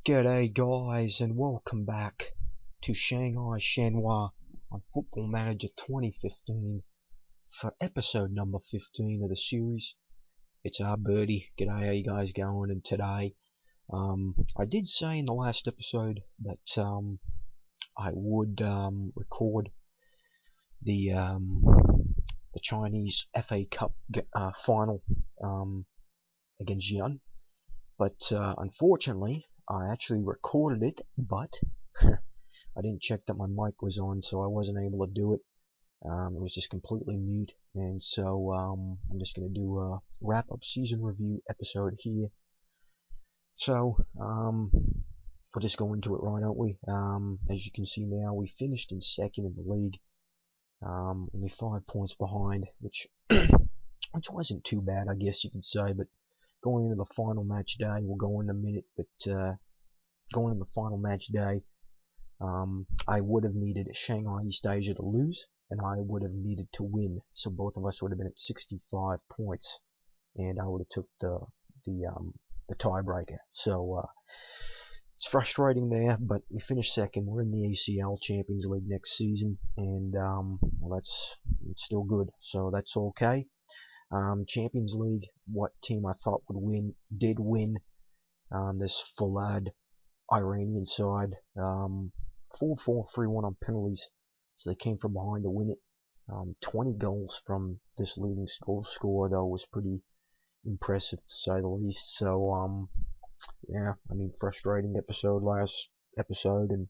G'day guys and welcome back to Shanghai Shenhua on Football Manager 2015 for episode number 15 of the series. It's our birdie. G'day, how you guys going? And today, I did say in the last episode that I would record the Chinese FA Cup final against Xi'an, but unfortunately I actually recorded it, but I didn't check that my mic was on, so I wasn't able to do it. It was just completely mute, and so I'm just going to do a wrap-up season review episode here. So we'll just go into it, right, aren't we? As you can see now, we finished in second in the league, only 5 points behind, which wasn't too bad, I guess you could say, but going into the final match day, we'll go in a minute, but going into the final match day, I would have needed Shanghai East Asia to lose, and I would have needed to win, so both of us would have been at 65 points, and I would have took the tiebreaker. So it's frustrating there, but we finished second. We're in the ACL Champions League next season, and well, it's still good, so that's okay. Champions League, what team I thought would win did win. This Fulad Iranian side, 4-4, 3-1 on penalties, so they came from behind to win it. 20 goals from this leading goal scorer, though, was pretty impressive to say the least. So yeah, I mean, frustrating last episode, and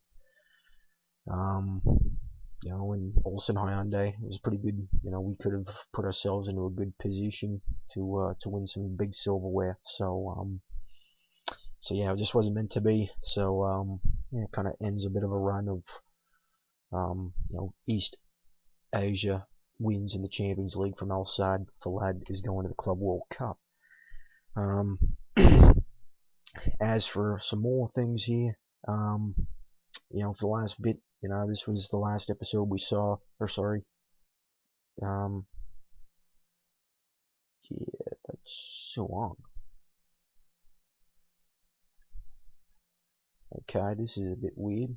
you know, in Shanghai End, it was pretty good. You know, we could have put ourselves into a good position to win some big silverware. So yeah, it just wasn't meant to be. So yeah, it kind of ends a bit of a run of you know, East Asia wins in the Champions League from Al Sadd. Fulad is going to the Club World Cup. As for some more things here, you know, for the last bit, you know, this was the last episode we saw, or sorry, yeah, that's so long. Okay, this is a bit weird.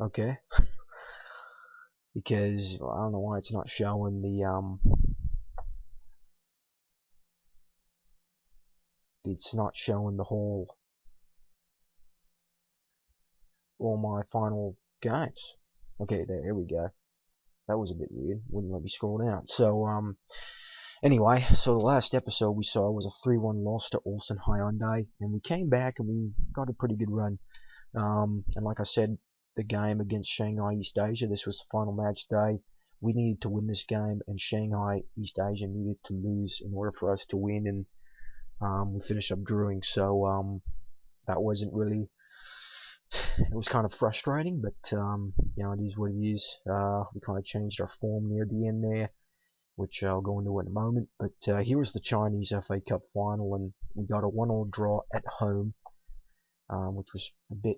Okay, because I don't know why it's not showing it's not showing the whole, all my final games. Okay, there we go. That was a bit weird. Wouldn't let me scroll down. So anyway, so the last episode we saw was a 3-1 loss to Shanghai Hyundai, and we came back and we got a pretty good run. And like I said, the game against Shanghai East Asia, this was the final match day. We needed to win this game, and Shanghai East Asia needed to lose in order for us to win, and we finished up drawing. So that wasn't really, it was kind of frustrating, but you know, it is what it is. We kind of changed our form near the end there, which I'll go into in a moment. But here was the Chinese FA Cup final, and we got a 1-1 draw at home, which was a bit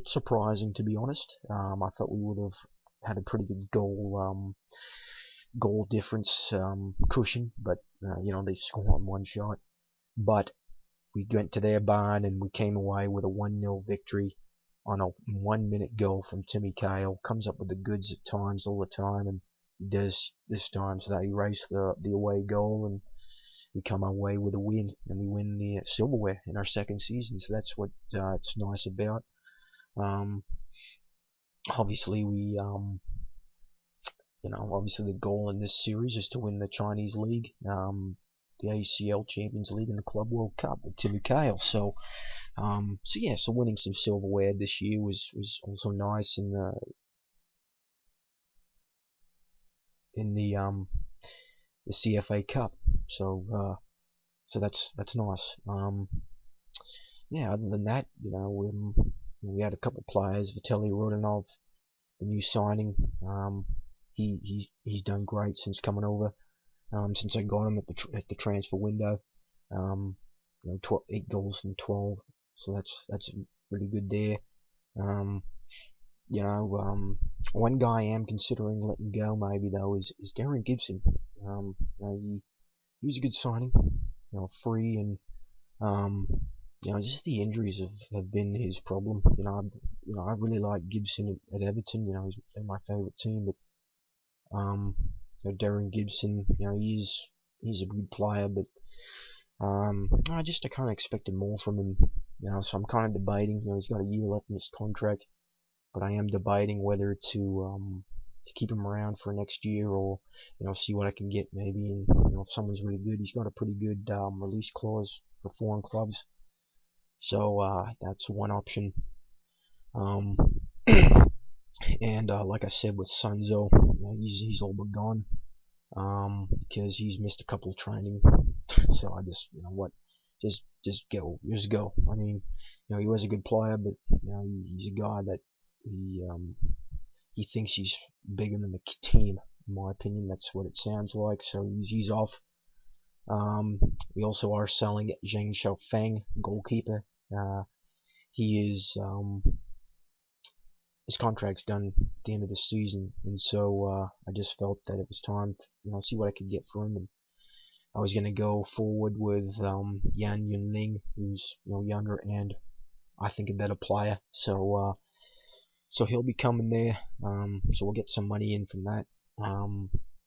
surprising, to be honest. I thought we would have had a pretty good goal difference cushion, but you know, they scored on one shot. But we went to their barn and we came away with a 1-0 victory on a 1-minute goal from Timmy Cahill. Comes up with the goods at times, all the time, and he does this time. So they erase the away goal, and we come away with a win, and we win the silverware in our second season. So that's what it's nice about. Obviously we you know, obviously the goal in this series is to win the Chinese League, the ACL Champions League, and the Club World Cup with Timmy Cahill. So so yeah, so winning some silverware this year was also nice in the CFA Cup. So so that's nice. Yeah, other than that, you know, we had a couple players. Vitaly Rodionov, the new signing. He's done great since coming over. Since I got him at the transfer window. You know, 8 goals and 12. So that's really good there. You know, one guy I am considering letting go maybe though is Darren Gibson. You know, he was a good signing. free, and um, just the injuries have been his problem. I really like Gibson at Everton. He's been my favourite team, but Darren Gibson, he's a good player, but I kind of expected more from him. So I'm kind of debating. He's got a year left in his contract, but I am debating whether to keep him around for next year, or see what I can get maybe. And if someone's really good, he's got a pretty good release clause for foreign clubs, so that's one option. Um, and like I said with Sunzo, he's all but gone, because he's missed a couple of training. So I just, what, just go. I mean, he was a good player, but he's a guy that he thinks he's bigger than the team. In my opinion, that's what it sounds like. So he's off. We also are selling Zheng Xiaofeng, goalkeeper. He is his contract's done at the end of the season, and so I just felt that it was time to see what I could get for him. And I was gonna go forward with Yan Yunling, who's younger and I think a better player. So he'll be coming there. So we'll get some money in from that.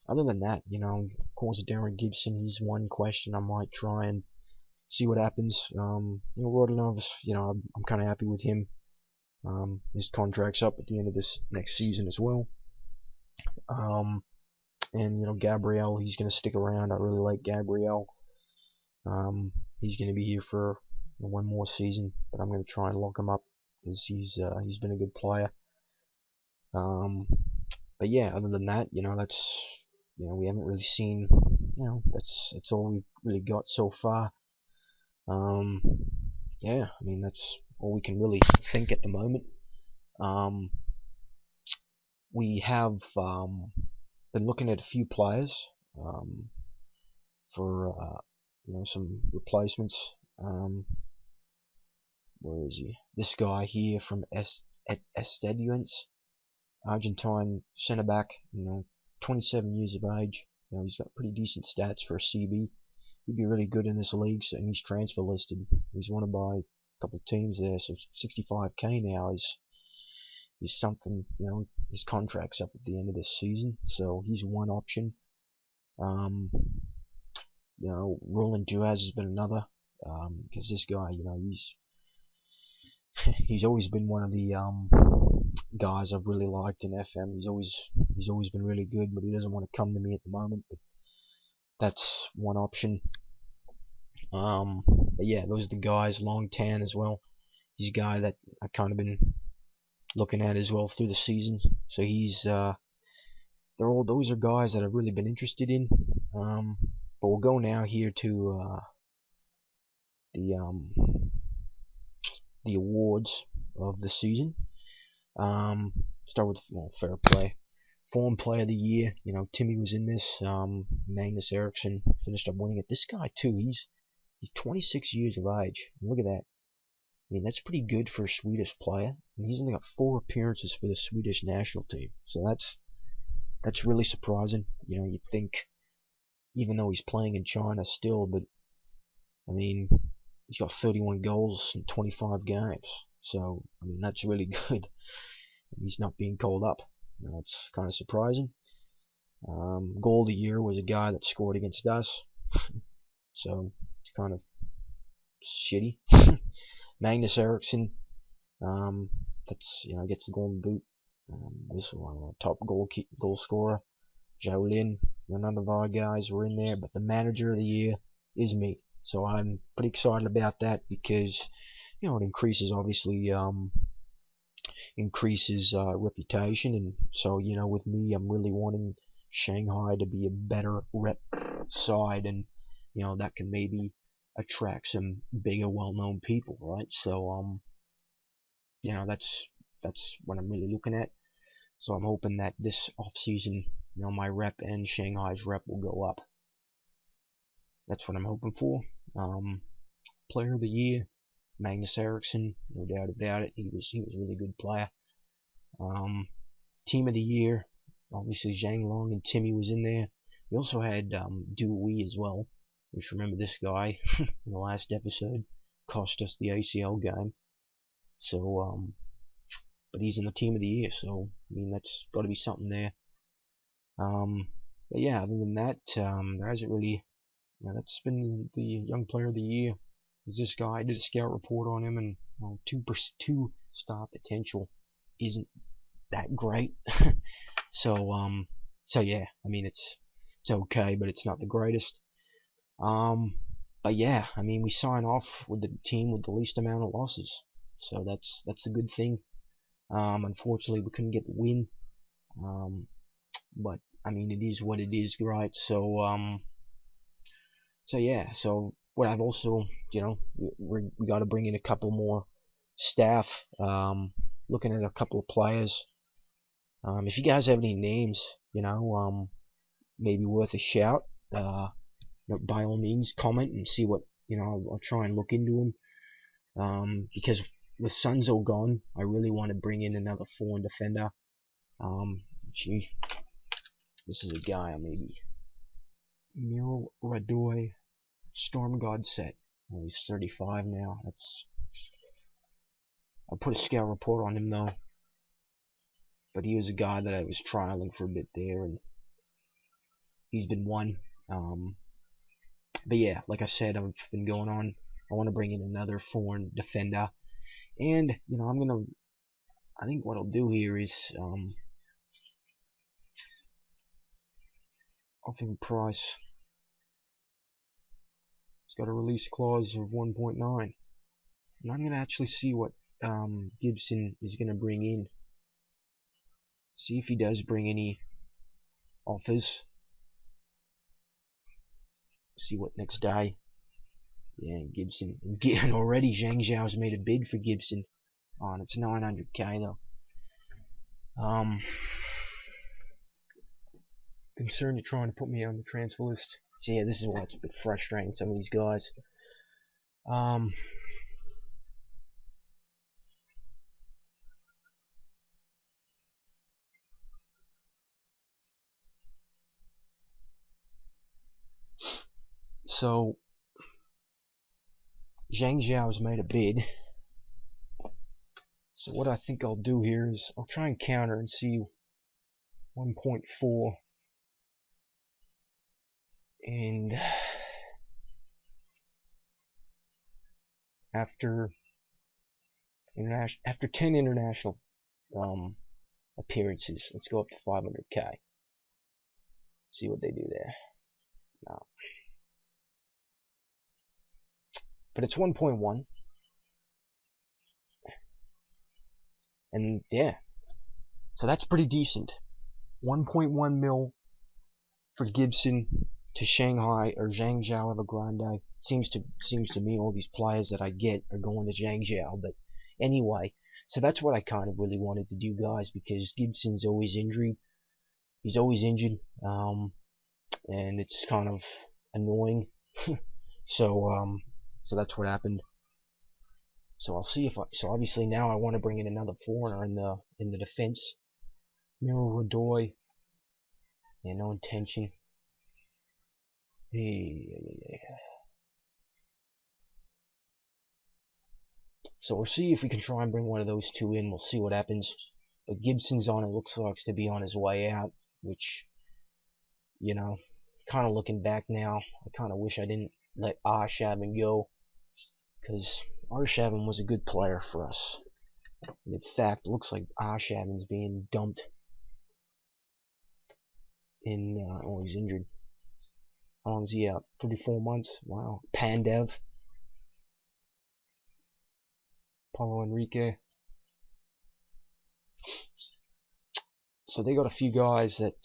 Other than that, of course, Darren Gibson, he's one question I might try and see what happens. Rodonov, I'm kind of happy with him. His contract's up at the end of this next season as well. And Gabriel, he's gonna stick around. I really like Gabriel. He's gonna be here for one more season, but I'm gonna try and lock him up because he's been a good player. But yeah, other than that, that's we haven't really seen. That's all we've really got so far. Yeah, I mean that's all we can really think at the moment. We have been looking at a few players for some replacements. Where is he? This guy here from Estediense, Argentine centre back. 27 years of age. He's got pretty decent stats for a CB. He'd be really good in this league, and he's transfer listed. He's wanted by a couple of teams there, so 65k now is something. His contract's up at the end of this season, so he's one option. Roland Duaz has been another, because this guy, he's always been one of the guys I've really liked in FM. He's always been really good, but he doesn't want to come to me at the moment. But that's one option. But yeah, those are the guys. Long Tan as well. He's a guy that I kind of been looking at as well through the season. So those are guys that I've really been interested in. But we'll go now here to the awards of the season. Start with fair play. Form player of the year. Timmy was in this. Magnus Eriksson finished up winning it. This guy too. He's 26 years of age. Look at that. I mean, that's pretty good for a Swedish player. And he's only got 4 appearances for the Swedish national team. So that's really surprising. You'd think, even though he's playing in China still, but I mean, he's got 31 goals in 25 games. So I mean, that's really good. He's not being called up. It's kind of surprising. Goal of the year was a guy that scored against us. So it's kind of shitty. Magnus Eriksson, that's gets the golden boot. This one, top goal scorer. Zhao Lin, none of our guys were in there, but the manager of the year is me. So I'm pretty excited about that because it increases obviously reputation, and so with me, I'm really wanting Shanghai to be a better rep side, and that can maybe attract some bigger, well-known people, right? So that's what I'm really looking at. So I'm hoping that this off season, my rep and Shanghai's rep will go up. That's what I'm hoping for. Player of the year, Magnus Eriksson, no doubt about it. He was a really good player. Team of the year, obviously Zhang Long and Timmy was in there. We also had Dewey as well. Just remember this guy in the last episode cost us the ACL game. So, but he's in the team of the year, so I mean that's got to be something there. But yeah, other than that, there hasn't really. That's been the young player of the year. Is this guy? I did a scout report on him, and 2-star potential isn't that great. So yeah, I mean it's okay, but it's not the greatest. But yeah, I mean we sign off with the team with the least amount of losses, so that's a good thing. Unfortunately we couldn't get the win. But I mean it is what it is, right? So yeah, so what I've also, we got to bring in a couple more staff. Looking at a couple of players. If you guys have any names, maybe worth a shout, by all means comment and see what, I'll try and look into them. Because with Sunzo gone, I really want to bring in another foreign defender. Gee, this is a guy, maybe Miro Radoy Storm God set. Well, he's 35 now. I'll put a scout report on him though. But he was a guy that I was trialing for a bit there, and he's been one. But yeah, like I said, I've been going on. I want to bring in another foreign defender, and I think what I'll do here is offering price. It's got a release clause of 1.9, and I'm gonna actually see what Gibson is gonna bring in. See if he does bring any offers. See what next day. Yeah, Gibson. And already Zhang Zhao's made a bid for Gibson. And it's 900k though. Concerned you're trying to put me on the transfer list. So yeah, this is why it's a bit frustrating, some of these guys. So Zhang Zhao has made a bid. So what I think I'll do here is I'll try and counter and see 1.4, and after 10 international appearances, let's go up to 500k. See what they do there. No. But it's 1.1. And yeah. So that's pretty decent. 1.1 mil for Gibson to Shanghai or Zhang Zhao Evergrande. Seems to me all these players that I get are going to Zhang Zhao. But anyway, so that's what I kind of really wanted to do, guys, because Gibson's always injured. He's always injured. And it's kind of annoying. So that's what happened. So I'll see if so obviously now I want to bring in another foreigner in the defense. Miro Radoy. Yeah, no intention. Hey. So we'll see if we can try and bring one of those two in. We'll see what happens. But Gibson's on, it looks like to be on his way out, which, kind of looking back now, I kind of wish I didn't let Arshavin go, because Arshavin was a good player for us. And in fact, it looks like Arshavin's being dumped in, he's injured. How long is he out? 34 months? Wow. Pandev. Paulo Enrique. So they got a few guys that,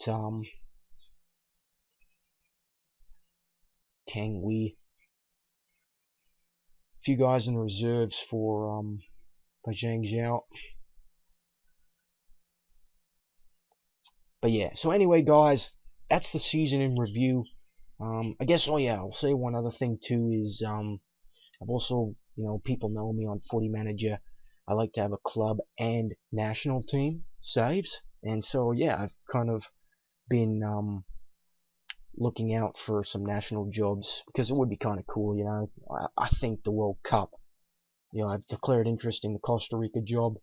Kang Wee. A few guys in the reserves for Zhang Zhao. But yeah, so anyway, guys, that's the season in review. I guess, I'll say one other thing too is, I've also, people know me on Footy Manager. I like to have a club and national team saves. And so, yeah, I've kind of been, looking out for some national jobs because it would be kind of cool, you know. I think the World Cup, you know, I've declared interest in the Costa Rica job,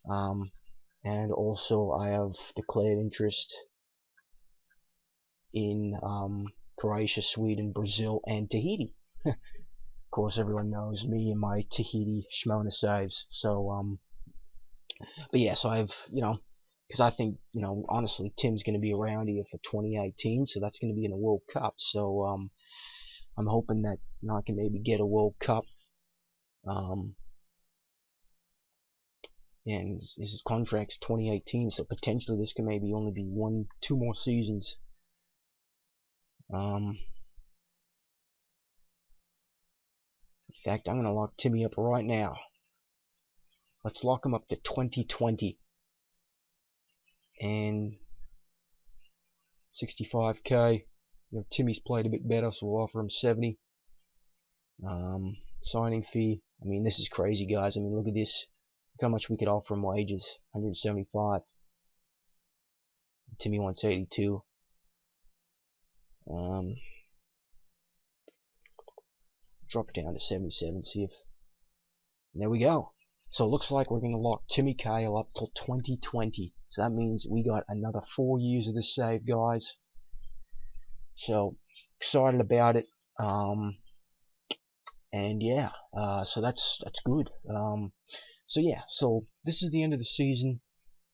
and also I have declared interest in Croatia, Sweden, Brazil, and Tahiti. Of course, everyone knows me and my Tahiti Shmona saves. So, but yeah, so I've, you know, because I think, you know, honestly, Tim's going to be around here for 2018, so that's going to be in a World Cup. So, I'm hoping that, you know, I can maybe get a World Cup. And his contract's 2018, so potentially this can maybe only be 2 more seasons. In fact, I'm going to lock Timmy up right now. Let's lock him up to 2020 and 65k. You know, Timmy's played a bit better, so we'll offer him 70. Signing fee. I mean, this is crazy, guys. I mean, look at this. Look how much we could offer him wages. 175. Timmy wants 82. Drop down to 77. See if. There we go. So it looks like we're going to lock Timmy Cahill up till 2020. So that means we got another 4 years of this save, guys. So excited about it. And yeah, so that's good. So yeah, so this is the end of the season.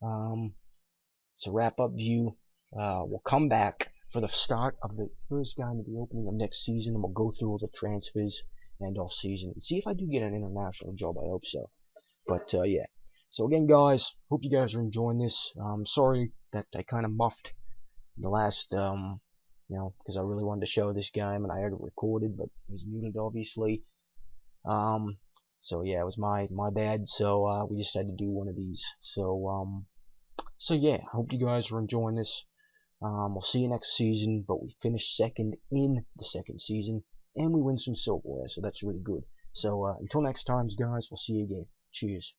It's a wrap-up view. We'll come back for the start of the first game of the opening of next season, and we'll go through all the transfers and off season and see if I do get an international job. I hope so. But yeah. So again, guys, hope you guys are enjoying this. Sorry that I kind of muffed the last, you know, because I really wanted to show this game and I had it recorded, but it was muted, obviously. So yeah, it was my bad. So we just had to do one of these. So yeah, I hope you guys are enjoying this. We'll see you next season, but we finished second in the second season, and we win some silverware, so that's really good. So until next time, guys, we'll see you again. Cheers.